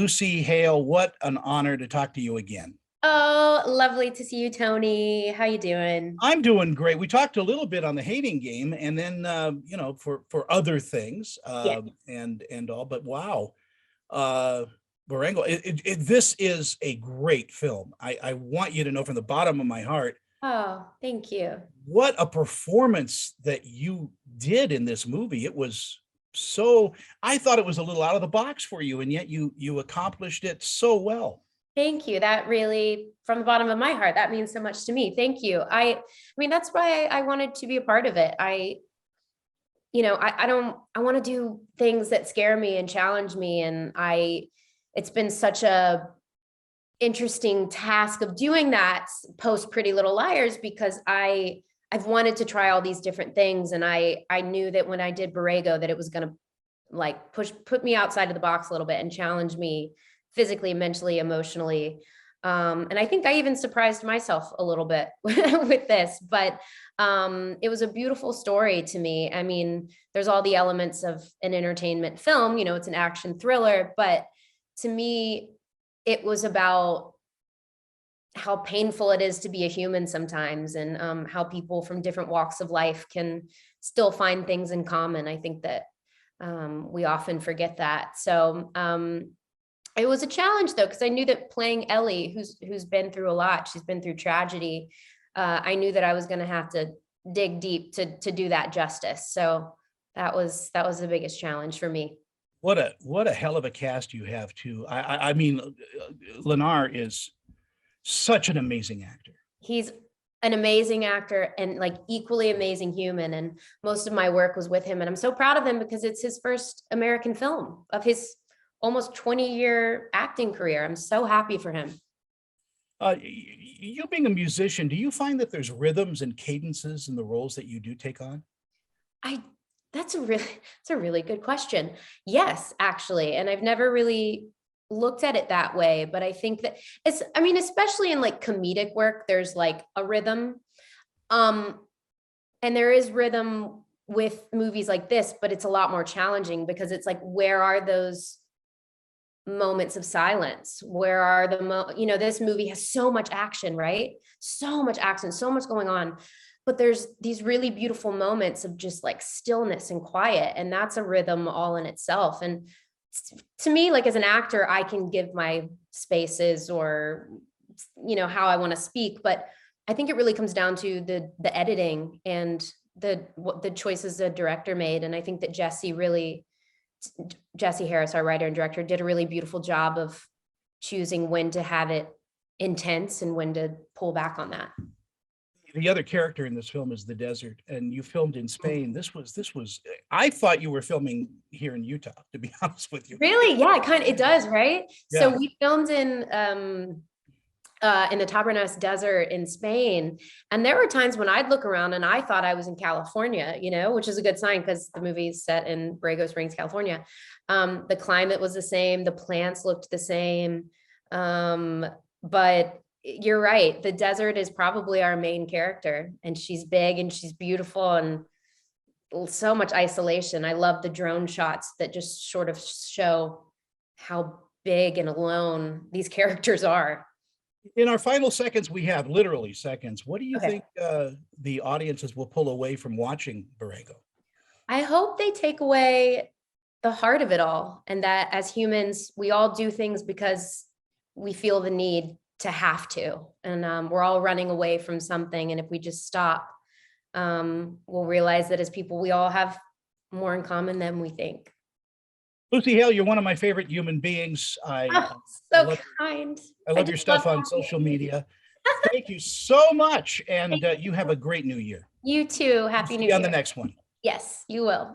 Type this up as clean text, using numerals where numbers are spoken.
Lucy Hale, what an honor to talk to you again. Oh, lovely to see you, Tony. How you doing? I'm doing great. We talked a little bit on the hating game, and then for other things, Yeah. and all. But wow, uh, Borrego, this is a great film. I want you to know from the bottom of my heart Oh, thank you. what a performance that you did in this movie. It was so. I thought it was a little out of the box for you, and yet you accomplished it so well. Thank you. That really, from the bottom of my heart, that means so much to me. Thank you. I mean, that's why I wanted to be a part of it. I want to do things that scare me and challenge me. It's been such a interesting task of doing that post Pretty Little Liars, because I've wanted to try all these different things. And I knew that when I did Borrego, that it was going to like put me outside of the box a little bit and challenge me physically, mentally, emotionally. And I think I even surprised myself a little bit with this, but it was a beautiful story to me. I mean, there's all the elements of an entertainment film, it's an action thriller, but to me, it was about how painful it is to be a human sometimes, and how people from different walks of life can still find things in common. I think that we often forget that. So it was a challenge though, because I knew that playing Ellie, who's been through a lot, she's been through tragedy. I knew that I was going to have to dig deep to do that justice. So that was the biggest challenge for me. What a hell of a cast you have too. I mean, Lennar is such an amazing actor. He's an amazing actor and like equally amazing human. And most of my work was with him. And I'm so proud of him because it's his first American film of his almost 20-year acting career. I'm so happy for him. You being a musician, do you find that there's rhythms and cadences in the roles that you do take on? That's a really good question. Yes, actually. And I've never really looked at it that way, but I think that especially in like comedic work, there's like a rhythm. And there is rhythm with movies like this, but it's a lot more challenging because it's like, where are those moments of silence? Where are this movie has so much action, right? So much action, so much going on. But there's these really beautiful moments of just like stillness and quiet. And that's a rhythm all in itself. And to me, like as an actor, I can give my spaces or, how I want to speak. But I think it really comes down to the editing and the choices the director made. And I think that Jesse Harris, our writer and director, did a really beautiful job of choosing when to have it intense and when to pull back on that. The other character in this film is the desert, and you filmed in Spain. This was. I thought you were filming here in Utah, to be honest with you. Really? Yeah, it does, right? Yeah. So we filmed in the Tabernas Desert in Spain, and there were times when I'd look around and I thought I was in California, which is a good sign because the movie's set in Borrego Springs, California. The climate was the same, the plants looked the same, but you're right. The desert is probably our main character, and she's big and she's beautiful and so much isolation. I love the drone shots that just sort of show how big and alone these characters are. In our final seconds, we have literally seconds. What do you think the audiences will pull away from watching Borrego? I hope they take away the heart of it all, and that as humans, we all do things because we feel the need to have to, and we're all running away from something. And if we just stop, we'll realize that as people, we all have more in common than we think. Lucy Hale, you're one of my favorite human beings. So kind. I love your stuff on social media. Thank you so much, and you have a great new year. You too. Happy New Year. On the next one. Yes, you will.